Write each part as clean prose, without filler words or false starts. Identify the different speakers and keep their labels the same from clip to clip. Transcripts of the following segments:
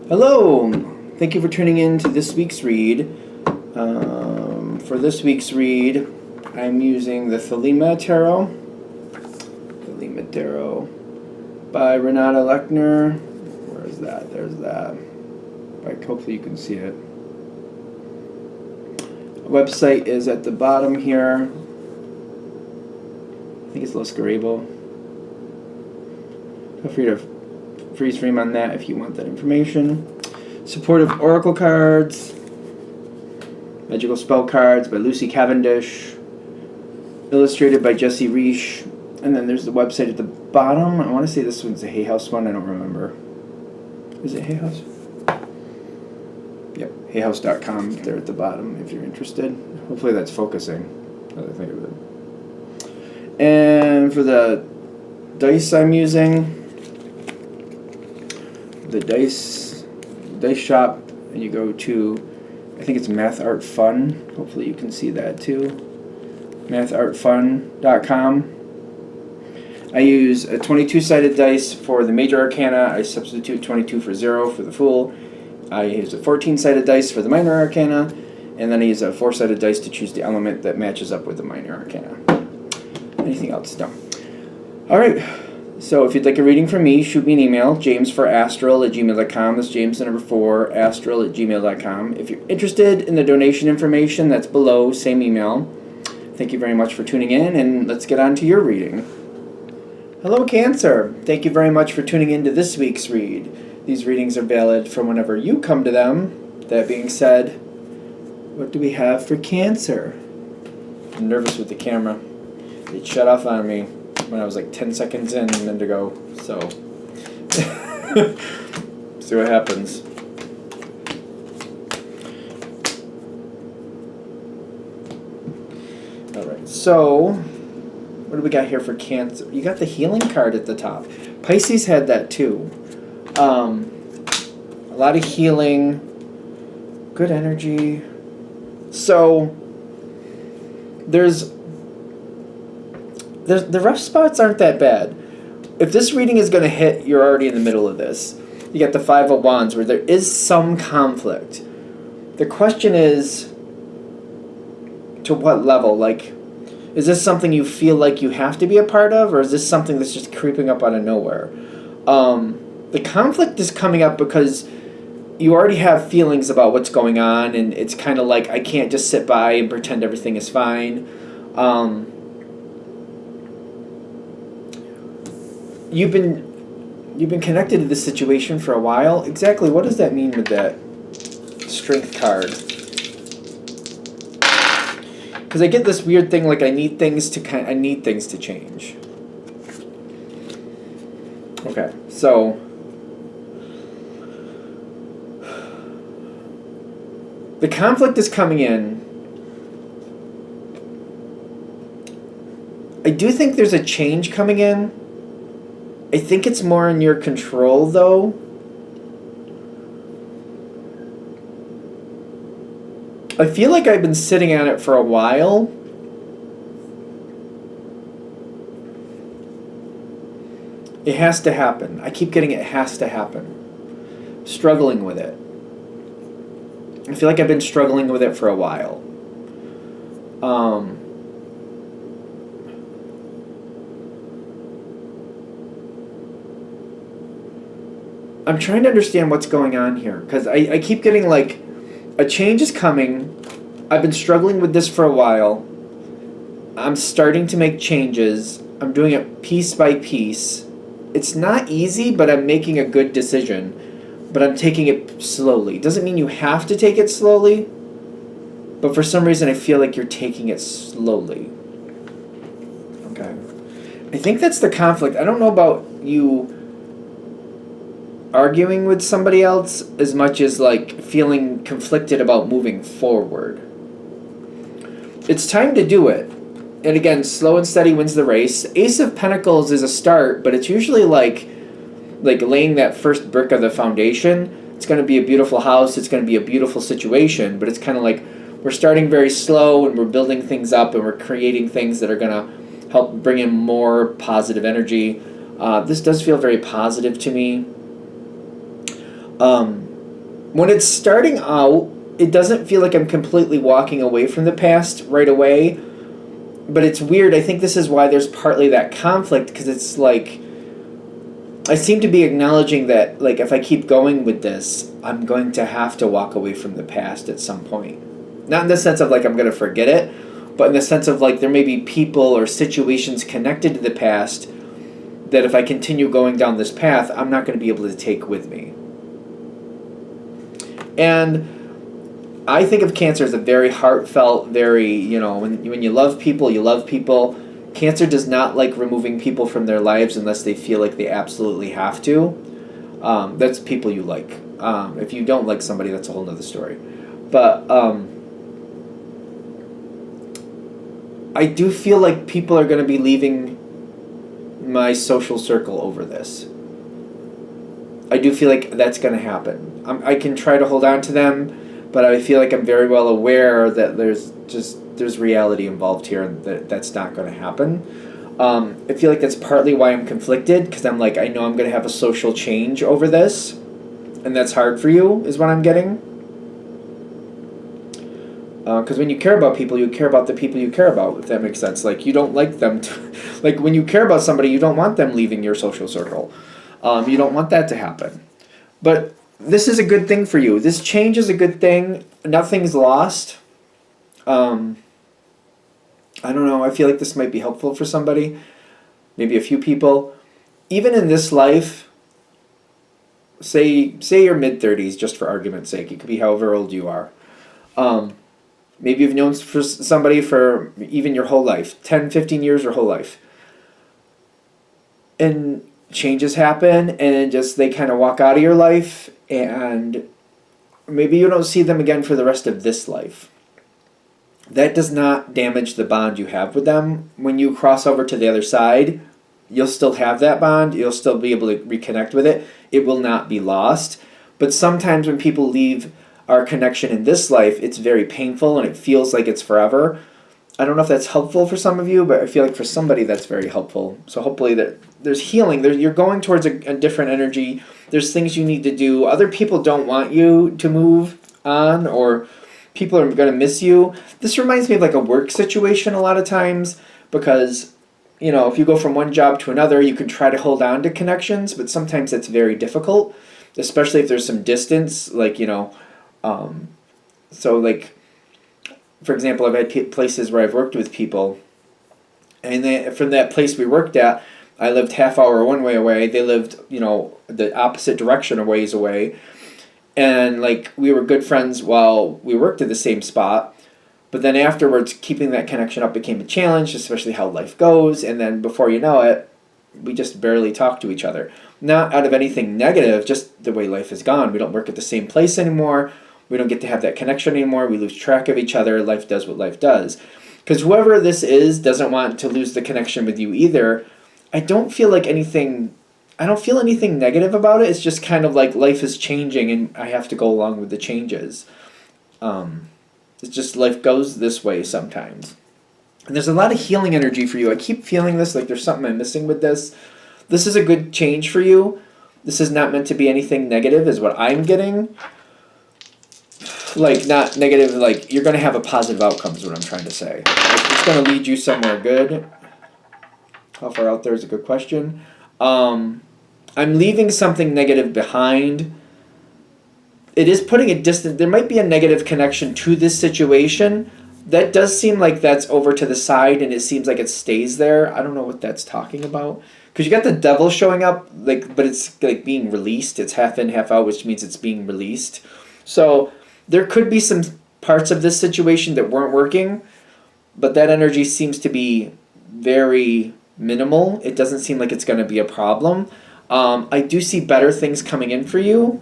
Speaker 1: Hello! Thank you for tuning in to this week's read. For this week's read, I'm using the Thelema Tarot. Thelema Tarot by Renata Lechner. Where is that? There's that. Hopefully you can see it. The website is at the bottom here. I think it's Los Garibos. Feel free to freeze frame on that if you want that information. Supportive Oracle cards. Magical Spell cards by Lucy Cavendish. Illustrated by Jesse Reish. And then there's the website at the bottom. I want to say this one's a Hay House one. I don't remember. Is it Hay House? Yep, hayhouse.com. There at the bottom if you're interested. Hopefully that's focusing. Now that I think of it. And for the dice I'm using, the dice shop, and you go to, I think it's Math Art Fun. Hopefully you can see that too. mathartfun.com. I use a 22-sided dice for the major arcana. I substitute 22 for 0 for the fool. I use a 14-sided dice for the minor arcana, and then I use a 4-sided dice to choose the element that matches up with the minor arcana. Anything else? No. Alright. So if you'd like a reading from me, shoot me an email, jamesforastral@gmail.com. That's James the number 4, astral@gmail.com. If you're interested in the donation information, that's below, same email. Thank you very much for tuning in, and let's get on to your reading. Hello, Cancer. Thank you very much for tuning in to this week's read. These readings are valid from whenever you come to them. That being said, what do we have for Cancer? I'm nervous with the camera. It shut off on me when I was like 10 seconds in a minute ago, so see what happens. Alright, so what do we got here for Cancer? You got the healing card at the top. Pisces had that too. A lot of healing, good energy. So the rough spots aren't that bad. If this reading is going to hit, you're already in the middle of this. You got the Five of Wands where there is some conflict. The question is, to what level? Like, is this something you feel like you have to be a part of, or is this something that's just creeping up out of nowhere? The conflict is coming up because you already have feelings about what's going on, and it's kind of like, I can't just sit by and pretend everything is fine. You've been connected to this situation for a while. Exactly what does that mean with that Strength card? Because I get this weird thing like I need things to change. Okay, so the conflict is coming in. I do think there's a change coming in. I think it's more in your control, though. I feel like I've been sitting on it for a while. It has to happen. I keep getting it has to happen. Struggling with it. I feel like I've been struggling with it for a while. I'm trying to understand what's going on here, because I keep getting like, a change is coming. I've been struggling with this for a while. I'm starting to make changes. I'm doing it piece by piece. It's not easy, but I'm making a good decision. But I'm taking it slowly. Doesn't mean you have to take it slowly, but for some reason I feel like you're taking it slowly. Okay. I think that's the conflict. I don't know about you arguing with somebody else as much as like feeling conflicted about moving forward. It's time to do it. And again, slow and steady wins the race. Ace of Pentacles is a start, but it's usually like laying that first brick of the foundation. It's going to be a beautiful house. It's going to be a beautiful situation, but it's kind of like we're starting very slow and we're building things up and we're creating things that are going to help bring in more positive energy. This does feel very positive to me. When it's starting out, it doesn't feel like I'm completely walking away from the past right away. But it's weird. I think this is why there's partly that conflict, because it's like I seem to be acknowledging that, like, if I keep going with this, I'm going to have to walk away from the past at some point. Not in the sense of, like, I'm going to forget it, but in the sense of, like, there may be people or situations connected to the past that if I continue going down this path, I'm not going to be able to take with me. And I think of Cancer as a very heartfelt, very, when you love people, you love people. Cancer does not like removing people from their lives unless they feel like they absolutely have to. That's people you like. If you don't like somebody, that's a whole nother story. But I do feel like people are going to be leaving my social circle over this. I do feel like that's going to happen. I can try to hold on to them, but I feel like I'm very well aware that there's reality involved here, and that's not going to happen. I feel like that's partly why I'm conflicted, because I'm like, I know I'm going to have a social change over this, and that's hard for you, is what I'm getting. Because when you care about people, you care about the people you care about, if that makes sense. Like, you don't like them to... Like, when you care about somebody, you don't want them leaving your social circle. You don't want that to happen. But this is a good thing for you. This change is a good thing. Nothing's lost. I don't know. I feel like this might be helpful for somebody. Maybe a few people. Even in this life, say you're mid-30s, just for argument's sake. It could be however old you are. Maybe you've known for somebody for even your whole life, 10, 15 years, your whole life. And changes happen, and just they kind of walk out of your life, and maybe you don't see them again for the rest of this life. That does not damage the bond you have with them. When you cross over to the other side, you'll still have that bond. You'll still be able to reconnect with it. It will not be lost. But sometimes when people leave our connection in this life, it's very painful and it feels like it's forever. I don't know if that's helpful for some of you, but I feel like for somebody that's very helpful. So hopefully that there's healing. You're going towards a different energy. There's things you need to do. Other people don't want you to move on, or people are going to miss you. This reminds me of like a work situation a lot of times, because, if you go from one job to another, you can try to hold on to connections, but sometimes that's very difficult, especially if there's some distance, like, so like, for example, I've had places where I've worked with people, and from that place we worked at, I lived half hour one way away. They lived, the opposite direction a ways away. And, like, we were good friends while we worked at the same spot. But then afterwards, keeping that connection up became a challenge, especially how life goes. And then before you know it, we just barely talk to each other. Not out of anything negative, just the way life has gone. We don't work at the same place anymore. We don't get to have that connection anymore. We lose track of each other. Life does what life does. Because whoever this is doesn't want to lose the connection with you either. I don't feel anything negative about it. It's just kind of like life is changing and I have to go along with the changes. It's just life goes this way sometimes. And there's a lot of healing energy for you. I keep feeling this, like there's something I'm missing with this. This is a good change for you. This is not meant to be anything negative is what I'm getting. Like, not negative, like, you're going to have a positive outcome is what I'm trying to say. It's going to lead you somewhere good. How far out there is a good question. I'm leaving something negative behind. It is putting a distance. There might be a negative connection to this situation. That does seem like that's over to the side, and it seems like it stays there. I don't know what that's talking about. Because you got the devil showing up, but it's like being released. It's half in, half out, which means it's being released. So there could be some parts of this situation that weren't working, but that energy seems to be very minimal. It doesn't seem like it's going to be a problem. I do see better things coming in for you.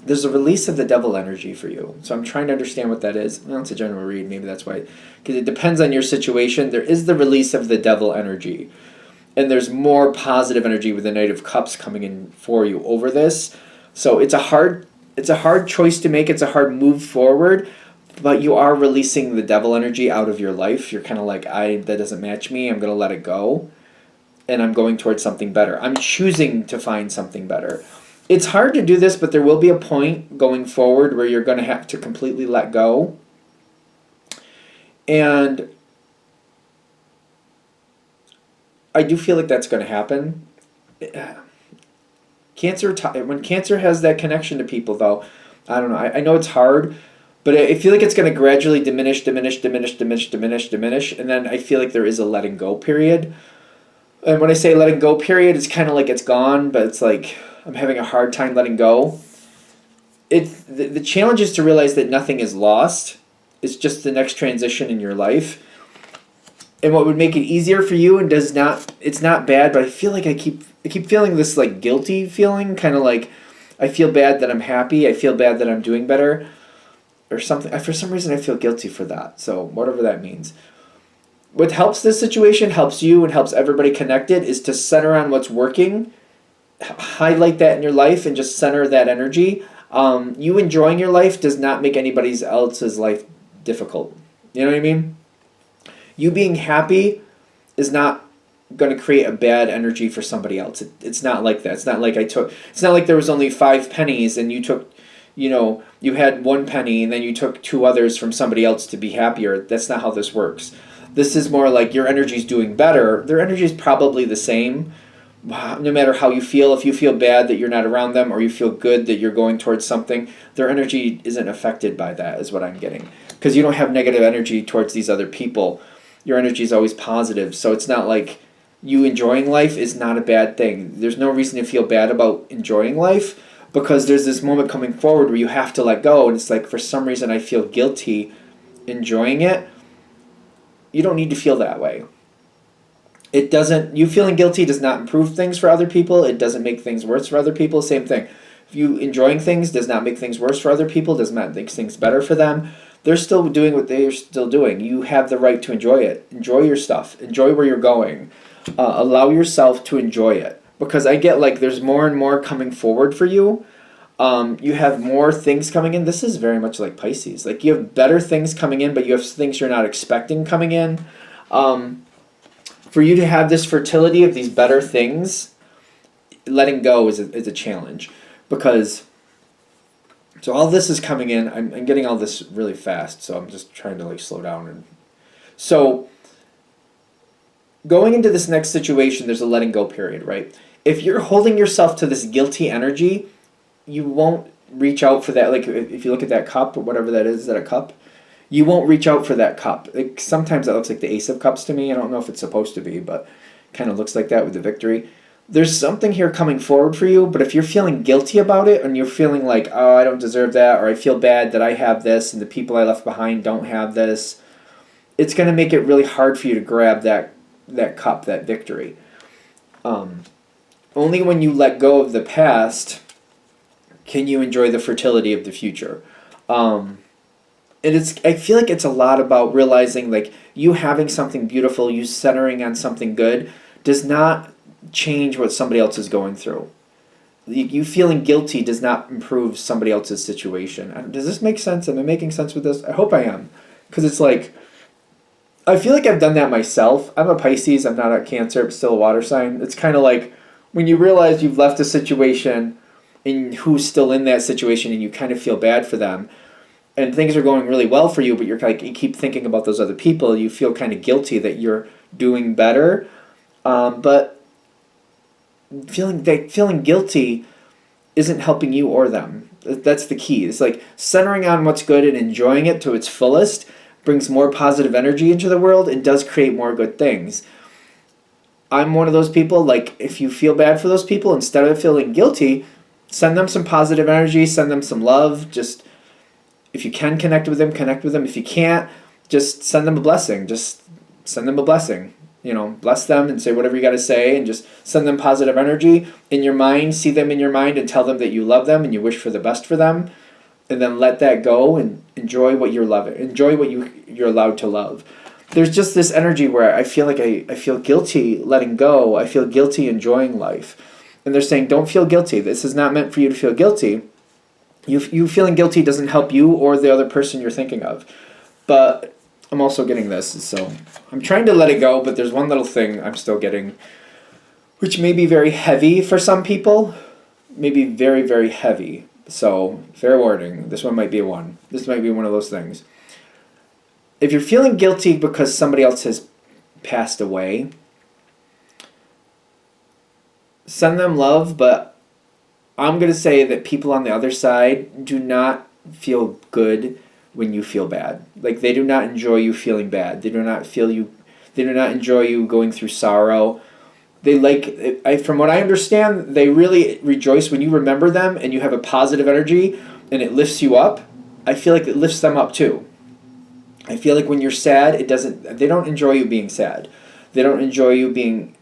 Speaker 1: There's a release of the devil energy for you. So I'm trying to understand what that is. Well, it's a general read. Maybe that's why. Because it depends on your situation. There is the release of the devil energy. And there's more positive energy with the Knight of Cups coming in for you over this. So it's a hard choice to make. It's a hard move forward. But you are releasing the devil energy out of your life. You're kind of like, that doesn't match me. I'm going to let it go. And I'm going towards something better. I'm choosing to find something better. It's hard to do this, but there will be a point going forward where you're going to have to completely let go. And I do feel like that's going to happen. When cancer has that connection to people, though, I don't know. I know it's hard, but I feel like it's going to gradually diminish, and then I feel like there is a letting go period. And when I say letting go period, it's kind of like it's gone, but it's like I'm having a hard time letting go. The challenge is to realize that nothing is lost. It's just the next transition in your life. And what would make it easier for you and it's not bad, but I feel like I keep feeling this like guilty feeling, kind of like I feel bad that I'm happy, I feel bad that I'm doing better or something. For some reason I feel guilty for that. So whatever that means. What helps this situation, helps you and helps everybody connected, is to center on what's working, highlight that in your life and just center that energy. You enjoying your life does not make anybody else's life difficult. You know what I mean? You being happy is not going to create a bad energy for somebody else. It's not like that. It's not like there was only 5 pennies and you took, you had 1 penny and then you took 2 others from somebody else to be happier. That's not how this works. This is more like your energy's doing better. Their energy is probably the same, no matter how you feel. If you feel bad that you're not around them or you feel good that you're going towards something, their energy isn't affected by that, is what I'm getting. Because you don't have negative energy towards these other people. Your energy is always positive. So it's not like you enjoying life is not a bad thing. There's no reason to feel bad about enjoying life, because there's this moment coming forward where you have to let go. And it's like, for some reason, I feel guilty enjoying it. You don't need to feel that way. You feeling guilty does not improve things for other people. It doesn't make things worse for other people. Same thing. If you enjoying things does not make things worse for other people, does not make things better for them. They're still doing what they're still doing. You have the right to enjoy it. Enjoy your stuff. Enjoy where you're going. Allow yourself to enjoy it. Because I get like there's more and more coming forward for you. You have more things coming in. This is very much like Pisces. Like you have better things coming in, but you have things you're not expecting coming in. For you to have this fertility of these better things, letting go is a challenge. Because, so all this is coming in. I'm getting all this really fast, so I'm just trying to like slow down. So, going into this next situation, there's a letting go period, right? If you're holding yourself to this guilty energy, you won't reach out for that. Like if you look at that cup or whatever that is that a cup? You won't reach out for that cup. Like, sometimes that looks like the Ace of Cups to me. I don't know if it's supposed to be, but kind of looks like that with the Victory. There's something here coming forward for you, but if you're feeling guilty about it and you're feeling like, oh, I don't deserve that, or I feel bad that I have this and the people I left behind don't have this, it's going to make it really hard for you to grab that cup, that victory. Only when you let go of the past can you enjoy the fertility of the future. And I feel like it's a lot about realizing like you having something beautiful, you centering on something good, does not change what somebody else is going through. You feeling guilty does not improve somebody else's situation. Does this make sense? Am I making sense with this? I hope I am. Because it's like, I feel like I've done that myself. I'm a Pisces, I'm not a Cancer, but still a water sign. It's kind of like when you realize you've left a situation and who's still in that situation and you kind of feel bad for them, and things are going really well for you, but you keep thinking about those other people, you feel kind of guilty that you're doing better. But feeling guilty isn't helping you or them. That's the key. It's like centering on what's good and enjoying it to its fullest brings more positive energy into the world and does create more good things. I'm one of those people, like, if you feel bad for those people, instead of feeling guilty, send them some positive energy, send them some love. Just, if you can connect with them, connect with them. If you can't, just send them a blessing. Just send them a blessing. Bless them and say whatever you got to say, and just send them positive energy in your mind. See them in your mind and tell them that you love them and you wish for the best for them. And then let that go and enjoy what you're loving. Enjoy what you're allowed to love. There's just this energy where I feel like I feel guilty letting go. I feel guilty enjoying life. And they're saying, don't feel guilty. This is not meant for you to feel guilty. You feeling guilty doesn't help you or the other person you're thinking of. But I'm also getting this, so I'm trying to let it go, but there's one little thing I'm still getting, which may be very heavy for some people, maybe very, very heavy. So, fair warning, this one might be one. This might be one of those things. If you're feeling guilty because somebody else has passed away, send them love, but I'm going to say that people on the other side do not feel good when you feel bad. Like, they do not enjoy you feeling bad. They do not enjoy you going through sorrow. From what I understand, they really rejoice when you remember them and you have a positive energy and it lifts you up. I feel like it lifts them up too. I feel like when you're sad, they don't enjoy you being sad. They don't enjoy you being,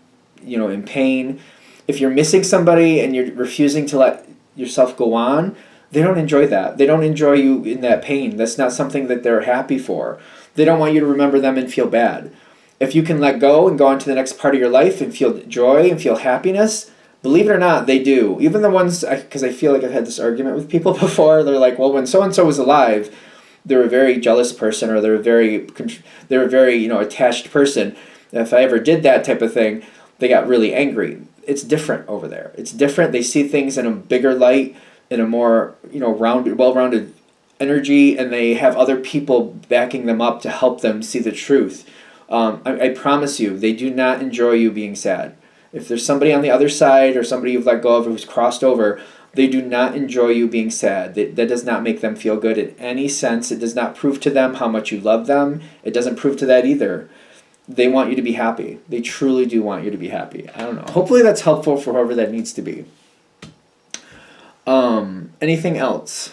Speaker 1: in pain. If you're missing somebody and you're refusing to let yourself go on, they don't enjoy that. They don't enjoy you in that pain. That's not something that they're happy for. They don't want you to remember them and feel bad. If you can let go and go on to the next part of your life and feel joy and feel happiness, believe it or not, they do. Even the ones, because I feel like I've had this argument with people before, they're like, well, when so-and-so was alive, they were a very jealous person, or they were a very attached person. And if I ever did that type of thing, they got really angry. It's different over there. It's different. They see things in a bigger light, in a more well-rounded energy, and they have other people backing them up to help them see the truth. I promise you, they do not enjoy you being sad. If there's somebody on the other side or somebody you've let go of who's crossed over, they do not enjoy you being sad. That does not make them feel good in any sense. It does not prove to them how much you love them. It doesn't prove to that either. They want you to be happy. They truly do want you to be happy. I don't know. Hopefully that's helpful for whoever that needs to be. Anything else?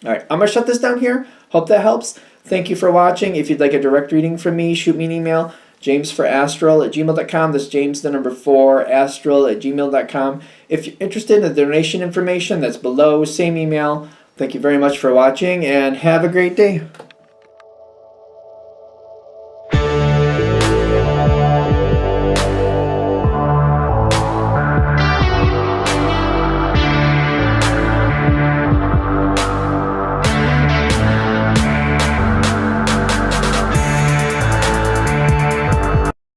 Speaker 1: All right, I'm going to shut this down here. Hope that helps. Thank you for watching. If you'd like a direct reading from me, shoot me an email, jamesforastral@gmail.com. That's James, the number 4, astral@gmail.com. If you're interested in the donation information, that's below, same email. Thank you very much for watching, and have a great day.